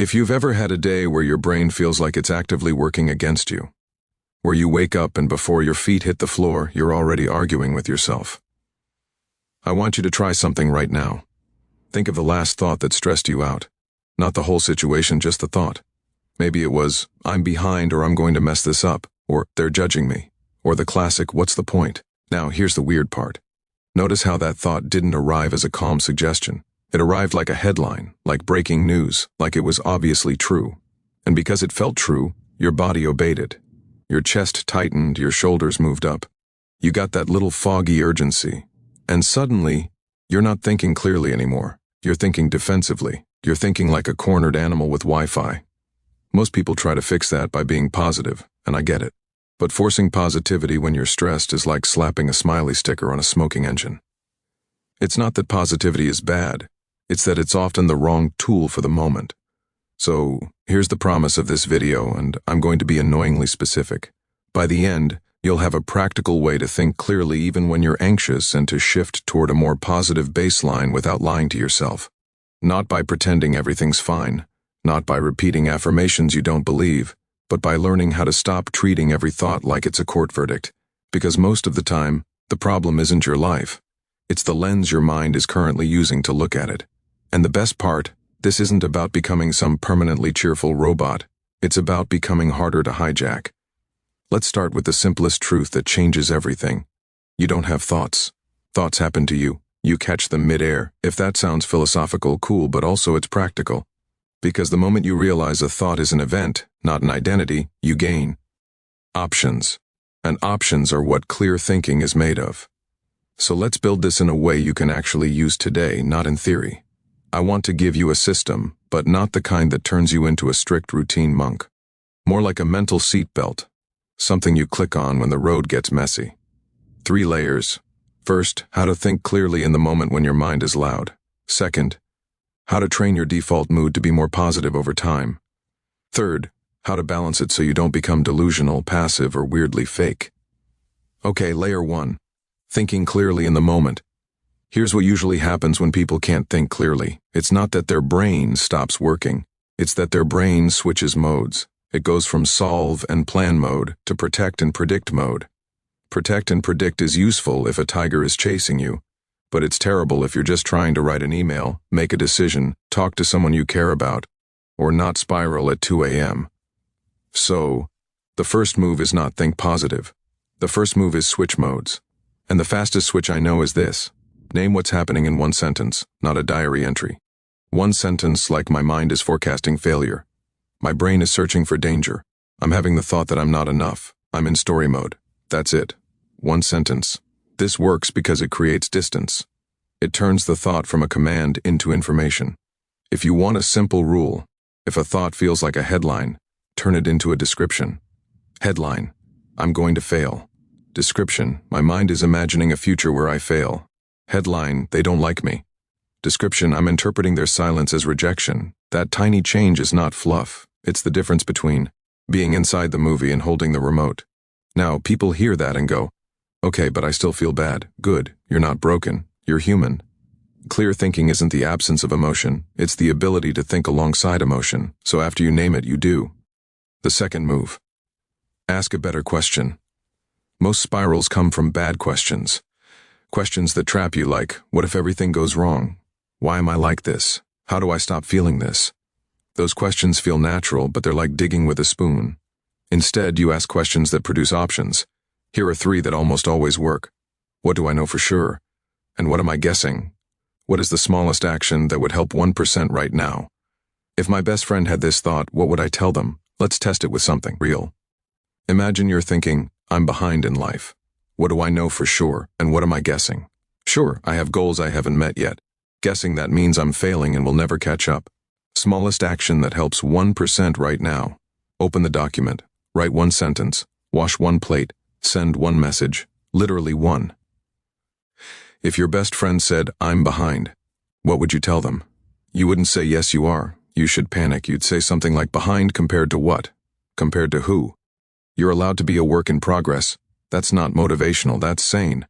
If you've ever had a day where your brain feels like it's actively working against you, where you wake up and before your feet hit the floor, you're already arguing with yourself, I want you to try something right now. Think of the last thought that stressed you out. Not the whole situation, just the thought. Maybe it was, I'm behind, or I'm going to mess this up, or they're judging me, or the classic, what's the point? Now, here's the weird part. Notice how that thought didn't arrive as a calm suggestion. It arrived like a headline, like breaking news, like it was obviously true. And because it felt true, your body obeyed it. Your chest tightened, your shoulders moved up. You got that little foggy urgency. And suddenly, you're not thinking clearly anymore. You're thinking defensively. You're thinking like a cornered animal with Wi-Fi. Most people try to fix that by being positive, and I get it. But forcing positivity when you're stressed is like slapping a smiley sticker on a smoking engine. It's not that positivity is bad. It's that it's often the wrong tool for the moment. So, here's the promise of this video, and I'm going to be annoyingly specific. By the end, you'll have a practical way to think clearly even when you're anxious and to shift toward a more positive baseline without lying to yourself. Not by pretending everything's fine, not by repeating affirmations you don't believe, but by learning how to stop treating every thought like it's a court verdict. Because most of the time, the problem isn't your life. It's the lens your mind is currently using to look at it. And the best part, this isn't about becoming some permanently cheerful robot. It's about becoming harder to hijack. Let's start with the simplest truth that changes everything. You don't have thoughts. Thoughts happen to you. You catch them mid-air. If that sounds philosophical, cool, but also it's practical. Because the moment you realize a thought is an event, not an identity, you gain options. And options are what clear thinking is made of. So let's build this in a way you can actually use today, not in theory. I want to give you a system, but not the kind that turns you into a strict routine monk. More like a mental seatbelt, something you click on when the road gets messy. 3 layers. First, how to think clearly in the moment when your mind is loud. Second, how to train your default mood to be more positive over time. Third, how to balance it so you don't become delusional, passive, or weirdly fake. Okay, layer 1. Thinking clearly in the moment. Here's what usually happens when people can't think clearly. It's not that their brain stops working. It's that their brain switches modes. It goes from solve and plan mode to protect and predict mode. Protect and predict is useful if a tiger is chasing you, but it's terrible if you're just trying to write an email, make a decision, talk to someone you care about, or not spiral at 2 a.m. So, the first move is not think positive. The first move is switch modes. And the fastest switch I know is this. Name what's happening in 1 sentence, not a diary entry. 1 sentence like my mind is forecasting failure. My brain is searching for danger. I'm having the thought that I'm not enough. I'm in story mode. That's it. 1 sentence. This works because it creates distance. It turns the thought from a command into information. If you want a simple rule, if a thought feels like a headline, turn it into a description. Headline: I'm going to fail. Description: my mind is imagining a future where I fail. Headline: they don't like me. Description: I'm interpreting their silence as rejection. That tiny change is not fluff. It's the difference between being inside the movie and holding the remote. Now, people hear that and go, okay, but I still feel bad. Good, you're not broken. You're human. Clear thinking isn't the absence of emotion. It's the ability to think alongside emotion. So after you name it, you do. The second move. Ask a better question. Most spirals come from bad questions. Questions that trap you like, what if everything goes wrong? Why am I like this? How do I stop feeling this? Those questions feel natural, but they're like digging with a spoon. Instead, you ask questions that produce options. Here are 3 that almost always work. What do I know for sure? And what am I guessing? What is the smallest action that would help 1% right now? If my best friend had this thought, what would I tell them? Let's test it with something real. Imagine you're thinking, I'm behind in life. What do I know for sure, and what am I guessing? Sure, I have goals I haven't met yet. Guessing that means I'm failing and will never catch up. Smallest action that helps 1% right now. Open the document. Write 1 sentence. Wash 1 plate. Send 1 message. Literally 1. If your best friend said, I'm behind, what would you tell them? You wouldn't say, yes, you are. You should panic. You'd say something like, behind compared to what? Compared to who? You're allowed to be a work in progress. That's not motivational, that's sane.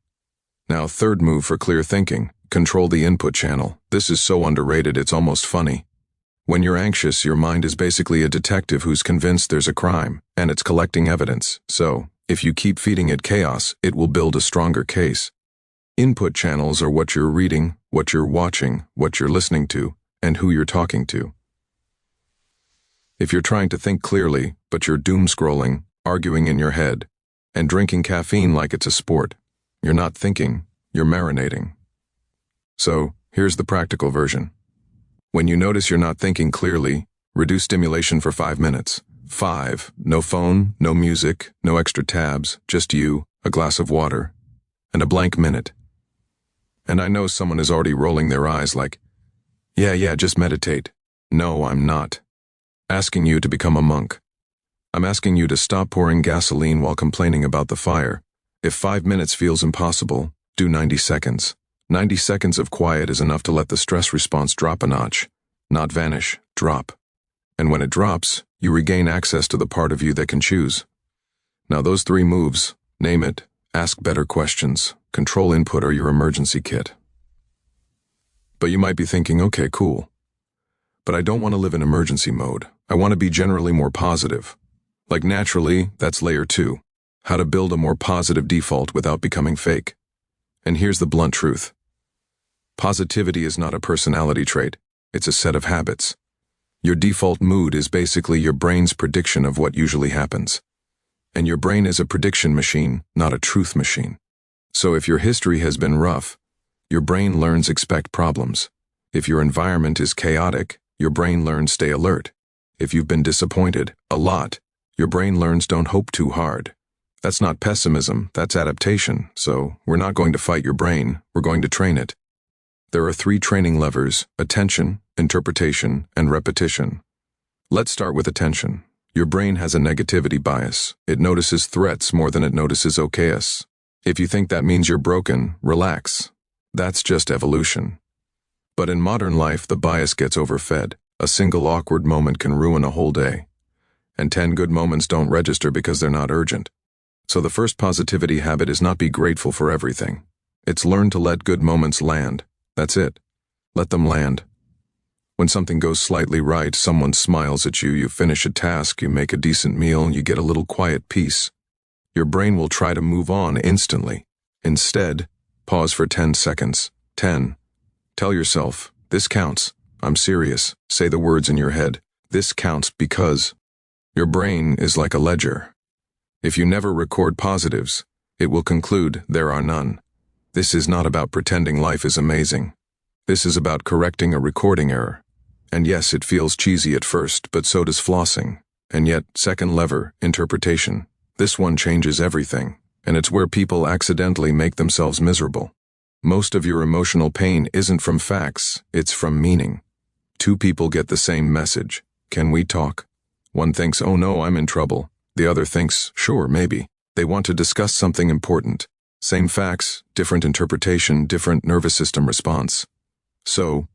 Now, third move for clear thinking, control the input channel. This is so underrated it's almost funny. When you're anxious, your mind is basically a detective who's convinced there's a crime, and it's collecting evidence. So, if you keep feeding it chaos, it will build a stronger case. Input channels are what you're reading, what you're watching, what you're listening to, and who you're talking to. If you're trying to think clearly, but you're doom-scrolling, arguing in your head, and drinking caffeine like it's a sport, you're not thinking, you're marinating. So, here's the practical version. When you notice you're not thinking clearly, reduce stimulation for 5 minutes. 5. No phone, no music, no extra tabs, just you, a glass of water, and a blank minute. And I know someone is already rolling their eyes like, yeah, just meditate. No, I'm not asking you to become a monk. I'm asking you to stop pouring gasoline while complaining about the fire. If 5 minutes feels impossible, do 90 seconds. 90 seconds of quiet is enough to let the stress response drop a notch. Not vanish, drop. And when it drops, you regain access to the part of you that can choose. Now those 3 moves, name it, ask better questions, control input, or your emergency kit. But you might be thinking, okay, cool. But I don't want to live in emergency mode. I want to be generally more positive. Like naturally, that's layer 2. How to build a more positive default without becoming fake. And here's the blunt truth. Positivity is not a personality trait. It's a set of habits. Your default mood is basically your brain's prediction of what usually happens. And your brain is a prediction machine, not a truth machine. So if your history has been rough, your brain learns expect problems. If your environment is chaotic, your brain learns stay alert. If you've been disappointed, a lot, your brain learns don't hope too hard. That's not pessimism, that's adaptation. So we're not going to fight your brain, we're going to train it. There are 3 training levers: attention, interpretation, and repetition. Let's start with attention. Your brain has a negativity bias. It notices threats more than it notices okayus. If you think that means you're broken, relax. That's just evolution. But in modern life, the bias gets overfed. A single awkward moment can ruin a whole day. And 10 good moments don't register because they're not urgent. So the first positivity habit is not be grateful for everything. It's learn to let good moments land. That's it. Let them land. When something goes slightly right, someone smiles at you, you finish a task, you make a decent meal, you get a little quiet peace. Your brain will try to move on instantly. Instead, pause for 10 seconds. 10. Tell yourself, this counts. I'm serious. Say the words in your head. This counts because. Your brain is like a ledger. If you never record positives, it will conclude there are none. This is not about pretending life is amazing. This is about correcting a recording error. And yes, it feels cheesy at first, but so does flossing. And yet, second lever, interpretation. This one changes everything, and it's where people accidentally make themselves miserable. Most of your emotional pain isn't from facts, it's from meaning. 2 people get the same message. Can we talk? One thinks, oh no, I'm in trouble. The other thinks, sure, maybe. They want to discuss something important. Same facts, different interpretation, different nervous system response. So,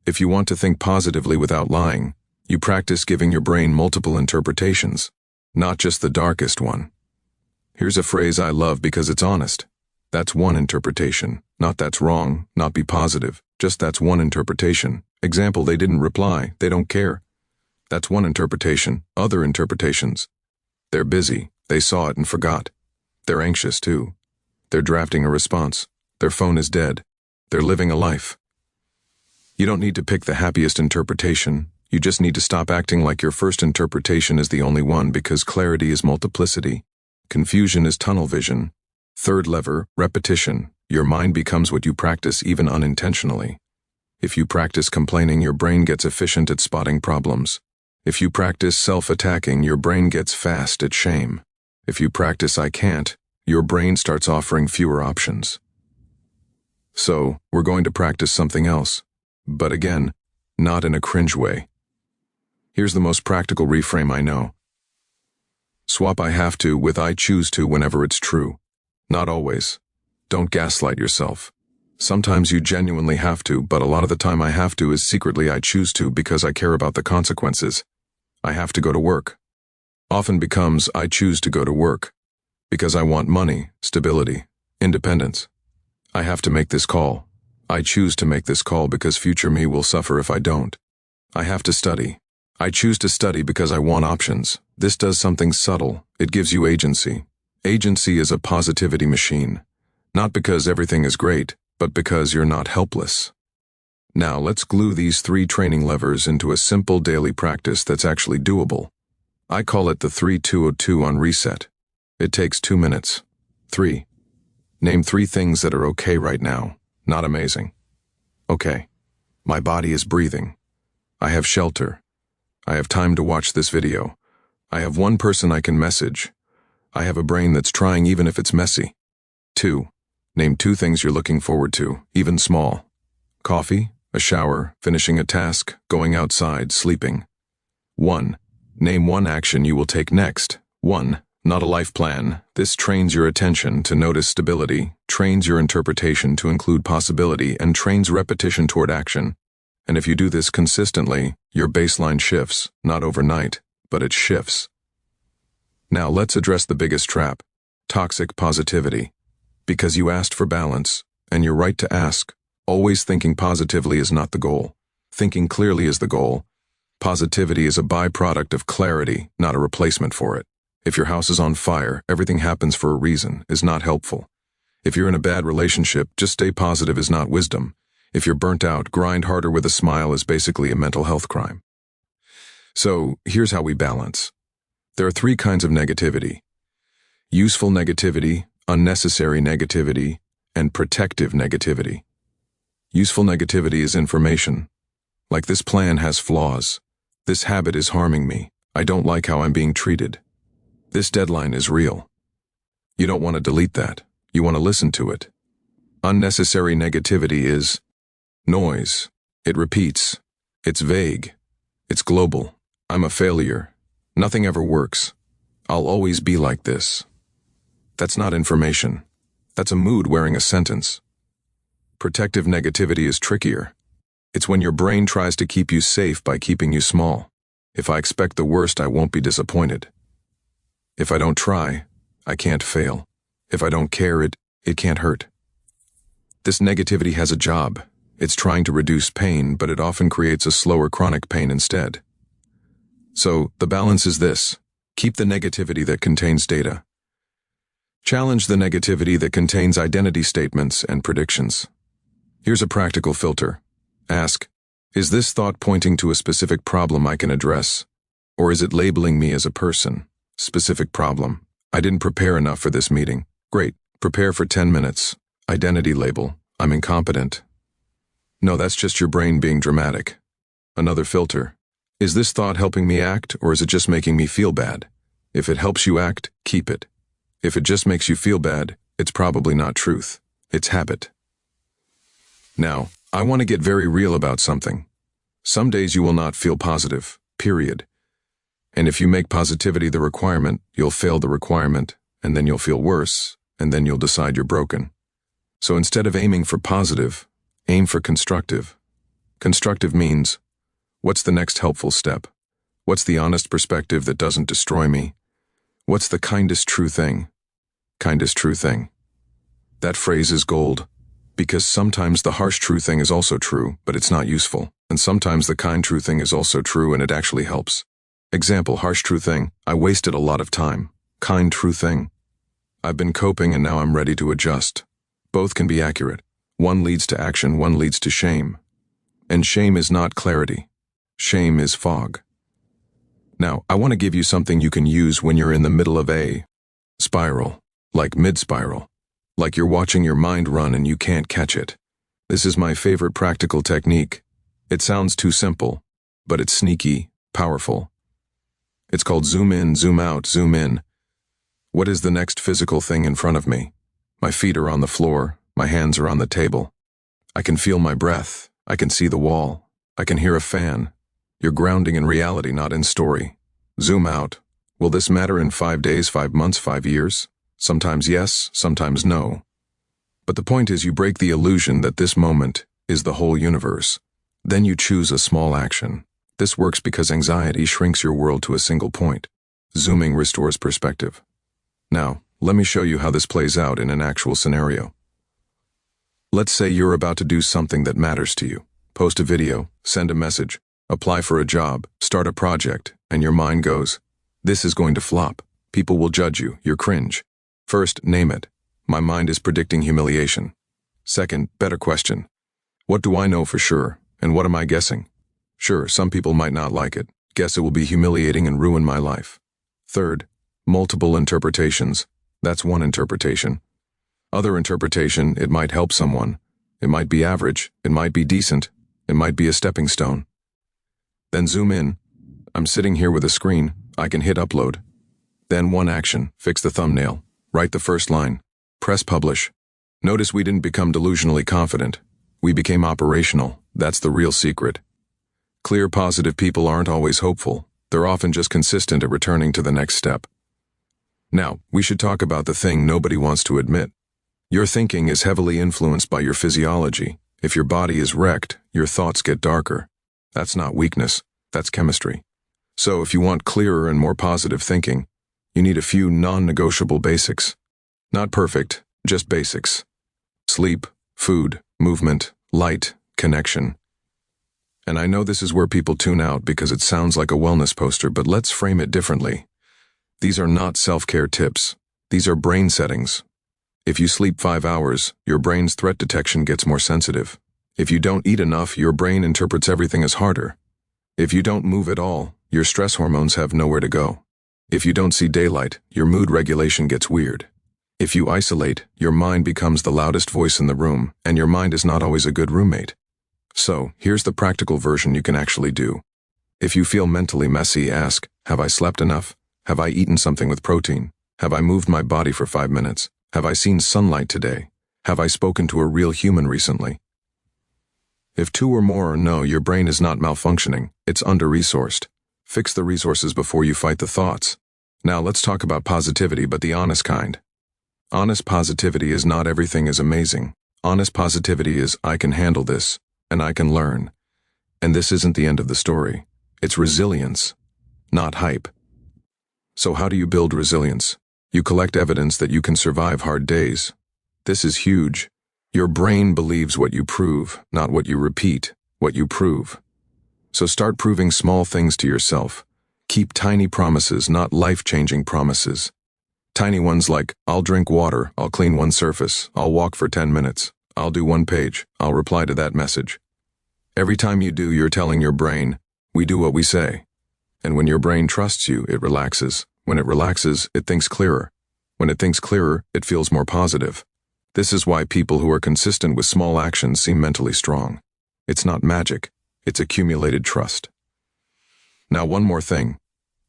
if you want to think positively without lying, you practice giving your brain multiple interpretations, not just the darkest one. Here's a phrase I love because it's honest. That's one interpretation. Not that's wrong, not be positive, just that's one interpretation. Example, they didn't reply, they don't care. That's one interpretation. Other interpretations. They're busy, they saw it and forgot. They're anxious too. They're drafting a response. Their phone is dead. They're living a life. You don't need to pick the happiest interpretation. You just need to stop acting like your first interpretation is the only one, because clarity is multiplicity. Confusion is tunnel vision. Third lever, repetition. Your mind becomes what you practice even unintentionally. If you practice complaining, your brain gets efficient at spotting problems. If you practice self-attacking, your brain gets fast at shame. If you practice I can't, your brain starts offering fewer options. So, we're going to practice something else. But again, not in a cringe way. Here's the most practical reframe I know. Swap I have to with I choose to whenever it's true. Not always. Don't gaslight yourself. Sometimes you genuinely have to, but a lot of the time I have to is secretly I choose to because I care about the consequences. I have to go to work. Often becomes I choose to go to work because I want money, stability, independence. I have to make this call. I choose to make this call because future me will suffer if I don't. I have to study. I choose to study because I want options. This does something subtle. It gives you agency. Agency is a positivity machine. Not because everything is great, but because you're not helpless. Now let's glue these 3 training levers into a simple daily practice that's actually doable. I call it the 3-2-0-2 on reset. It takes 2 minutes. 3. Name 3 things that are okay right now. Not amazing. Okay. My body is breathing. I have shelter. I have time to watch this video. I have one person I can message. I have a brain that's trying even if it's messy. 2. Name 2 things you're looking forward to, even small. Coffee, a shower, finishing a task, going outside, sleeping. 1. Name 1 action you will take next. 1. Not a life plan. This trains your attention to notice stability, trains your interpretation to include possibility, and trains repetition toward action. And if you do this consistently, your baseline shifts, not overnight, but it shifts. Now let's address the biggest trap, toxic positivity. Because you asked for balance, and you're right to ask, always thinking positively is not the goal. Thinking clearly is the goal. Positivity is a byproduct of clarity, not a replacement for it. If your house is on fire, everything happens for a reason, is not helpful. If you're in a bad relationship, just stay positive is not wisdom. If you're burnt out, grind harder with a smile is basically a mental health crime. So, here's how we balance. There are 3 kinds of negativity. Useful negativity, unnecessary negativity, and protective negativity. Useful negativity is information. Like, this plan has flaws. This habit is harming me. I don't like how I'm being treated. This deadline is real. You don't want to delete that. You want to listen to it. Unnecessary negativity is noise. It repeats. It's vague. It's global. I'm a failure. Nothing ever works. I'll always be like this. That's not information. That's a mood wearing a sentence. Protective negativity is trickier. It's when your brain tries to keep you safe by keeping you small. If I expect the worst, I won't be disappointed. If I don't try, I can't fail. If I don't care, it can't hurt. This negativity has a job. It's trying to reduce pain, but it often creates a slower chronic pain instead. So, the balance is this. Keep the negativity that contains data. Challenge the negativity that contains identity statements and predictions. Here's a practical filter. Ask, is this thought pointing to a specific problem I can address? Or is it labeling me as a person? Specific problem. I didn't prepare enough for this meeting. Great. Prepare for 10 minutes. Identity label. I'm incompetent. No, that's just your brain being dramatic. Another filter. Is this thought helping me act, or is it just making me feel bad? If it helps you act, keep it. If it just makes you feel bad, it's probably not truth. It's habit. Now, I want to get very real about something. Some days you will not feel positive, period. And if you make positivity the requirement, you'll fail the requirement, and then you'll feel worse, and then you'll decide you're broken. So instead of aiming for positive, aim for constructive. Constructive means, what's the next helpful step? What's the honest perspective that doesn't destroy me? What's the kindest true thing? Kindest true thing. That phrase is gold, because sometimes the harsh true thing is also true, but it's not useful, and sometimes the kind true thing is also true and it actually helps. Example, harsh true thing, I wasted a lot of time. Kind true thing, I've been coping and now I'm ready to adjust. Both can be accurate. One leads to action, one leads to shame. And shame is not clarity. Shame is fog. Now, I want to give you something you can use when you're in the middle of a spiral, like mid-spiral, like you're watching your mind run and you can't catch it. This is my favorite practical technique. It sounds too simple, but it's sneaky, powerful. It's called zoom in, zoom out, zoom in. What is the next physical thing in front of me? My feet are on the floor, my hands are on the table. I can feel my breath, I can see the wall, I can hear a fan. You're grounding in reality, not in story. Zoom out. Will this matter in 5 days, 5 months, 5 years? Sometimes yes, sometimes no. But the point is you break the illusion that this moment is the whole universe. Then you choose a small action. This works because anxiety shrinks your world to a single point. Zooming restores perspective. Now, let me show you how this plays out in an actual scenario. Let's say you're about to do something that matters to you. Post a video, send a message, Apply for a job, start a project, and your mind goes, "This is going to flop. People will judge you, you're cringe." First, name it. My mind is predicting humiliation. Second, better question. What do I know for sure, and what am I guessing? Sure, some people might not like it. Guess it will be humiliating and ruin my life. Third, multiple interpretations. That's one interpretation. Other interpretation, it might help someone. It might be average. It might be decent. It might be a stepping stone. Then zoom in. I'm sitting here with a screen. I can hit upload. Then one action, fix the thumbnail. Write the first line. Press publish. Notice we didn't become delusionally confident. We became operational. That's the real secret. Clear, positive people aren't always hopeful. They're often just consistent at returning to the next step. Now, we should talk about the thing nobody wants to admit. Your thinking is heavily influenced by your physiology. If your body is wrecked, your thoughts get darker. That's not weakness, that's chemistry. So if you want clearer and more positive thinking, you need a few non-negotiable basics. Not perfect, just basics. Sleep, food, movement, light, connection. And I know this is where people tune out because it sounds like a wellness poster, but let's frame it differently. These are not self-care tips. These are brain settings. If you sleep 5 hours, your brain's threat detection gets more sensitive. If you don't eat enough, your brain interprets everything as harder. If you don't move at all, your stress hormones have nowhere to go. If you don't see daylight, your mood regulation gets weird. If you isolate, your mind becomes the loudest voice in the room, and your mind is not always a good roommate. So, here's the practical version you can actually do. If you feel mentally messy, ask, have I slept enough? Have I eaten something with protein? Have I moved my body for 5 minutes? Have I seen sunlight today? Have I spoken to a real human recently? If 2 or more are no, your brain is not malfunctioning, it's under-resourced. Fix the resources before you fight the thoughts. Now let's talk about positivity, but the honest kind. Honest positivity is not everything is amazing. Honest positivity is, I can handle this, and I can learn. And this isn't the end of the story. It's resilience, not hype. So how do you build resilience? You collect evidence that you can survive hard days. This is huge. Your brain believes what you prove, not what you repeat, what you prove. So start proving small things to yourself. Keep tiny promises, not life-changing promises. Tiny ones like, I'll drink water, I'll clean 1 surface, I'll walk for 10 minutes, I'll do 1 page, I'll reply to that message. Every time you do, you're telling your brain, we do what we say. And when your brain trusts you, it relaxes. When it relaxes, it thinks clearer. When it thinks clearer, it feels more positive. This is why people who are consistent with small actions seem mentally strong. It's not magic, it's accumulated trust. Now one more thing.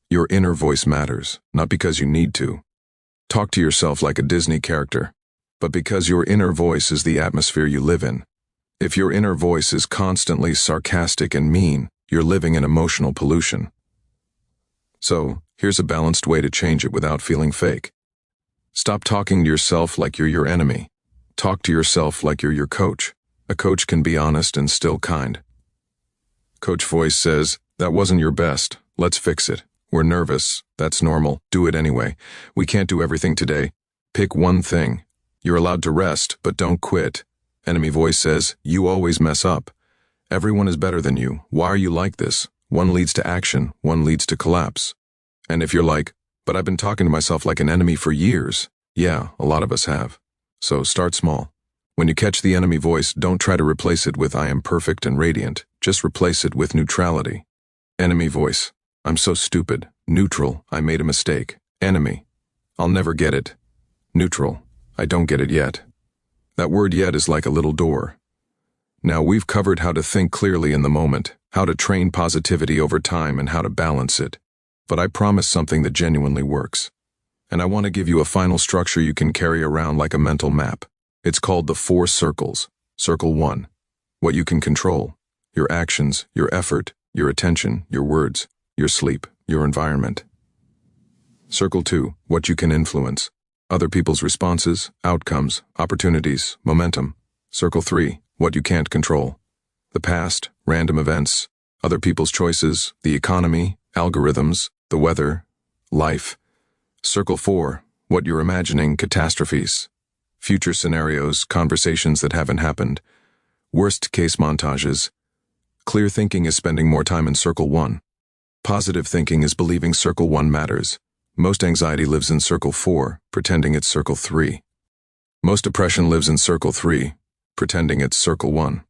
Your inner voice matters, not because you need to. Talk to yourself like a Disney character, but because your inner voice is the atmosphere you live in. If your inner voice is constantly sarcastic and mean, you're living in emotional pollution. So, here's a balanced way to change it without feeling fake. Stop talking to yourself like you're your enemy. Talk to yourself like you're your coach. A coach can be honest and still kind. Coach voice says, that wasn't your best, let's fix it. We're nervous, that's normal, do it anyway. We can't do everything today. Pick one thing. You're allowed to rest, but don't quit. Enemy voice says, you always mess up. Everyone is better than you. Why are you like this? One leads to action, one leads to collapse. And if you're like, but I've been talking to myself like an enemy for years. Yeah, a lot of us have. So start small. When you catch the enemy voice, don't try to replace it with I am perfect and radiant. Just replace it with neutrality. Enemy voice. I'm so stupid. Neutral. I made a mistake. Enemy. I'll never get it. Neutral. I don't get it yet. That word yet is like a little door. Now we've covered how to think clearly in the moment, how to train positivity over time, and how to balance it. But I promise something that genuinely works. And I want to give you a final structure you can carry around like a mental map. It's called the 4 circles. Circle 1. What you can control. Your actions, your effort, your attention, your words, your sleep, your environment. Circle 2. What you can influence. Other people's responses, outcomes, opportunities, momentum. Circle 3. What you can't control. The past, random events, other people's choices, the economy, algorithms, the weather, life. Circle 4. What you're imagining, catastrophes. Future scenarios, conversations that haven't happened. Worst case montages. Clear thinking is spending more time in circle 1. Positive thinking is believing circle 1 matters. Most anxiety lives in circle 4, pretending it's circle 3. Most depression lives in circle 3, pretending it's circle 1.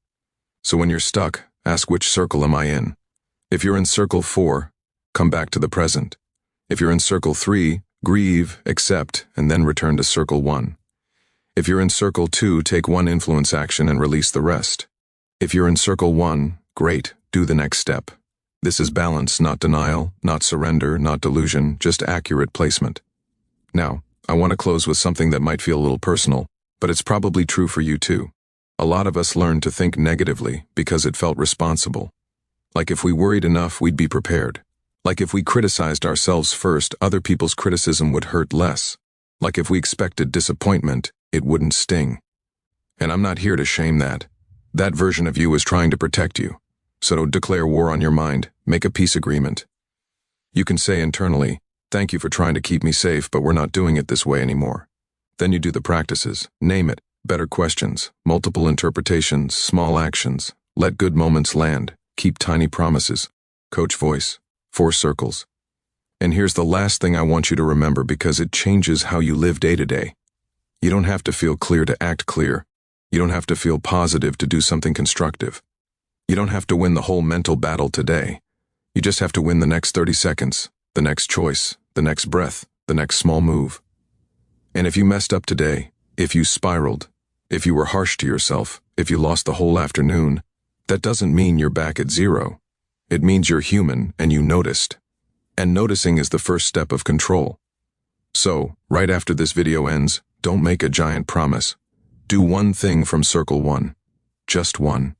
So when you're stuck, ask, which circle am I in? If you're in circle 4, come back to the present. If you're in circle 3, grieve, accept, and then return to circle 1. If you're in circle 2, take one influence action and release the rest. If you're in circle 1, great, do the next step. This is balance, not denial, not surrender, not delusion, just accurate placement. Now, I want to close with something that might feel a little personal, but it's probably true for you too. A lot of us learned to think negatively because it felt responsible. Like if we worried enough, we'd be prepared. Like if we criticized ourselves first, other people's criticism would hurt less. Like if we expected disappointment, it wouldn't sting. And I'm not here to shame that. That version of you is trying to protect you. So don't declare war on your mind. Make a peace agreement. You can say internally, thank you for trying to keep me safe, but we're not doing it this way anymore. Then you do the practices. Name it. Better questions. Multiple interpretations. Small actions. Let good moments land. Keep tiny promises. Coach voice. 4 circles. And here's the last thing I want you to remember, because it changes how you live day to day. You don't have to feel clear to act clear. You don't have to feel positive to do something constructive. You don't have to win the whole mental battle today. You just have to win the next 30 seconds, the next choice, the next breath, the next small move. And if you messed up today, if you spiraled, if you were harsh to yourself, if you lost the whole afternoon, that doesn't mean you're back at 0. It means you're human and you noticed. And noticing is the first step of control. So, right after this video ends, don't make a giant promise. Do one thing from circle 1. Just one.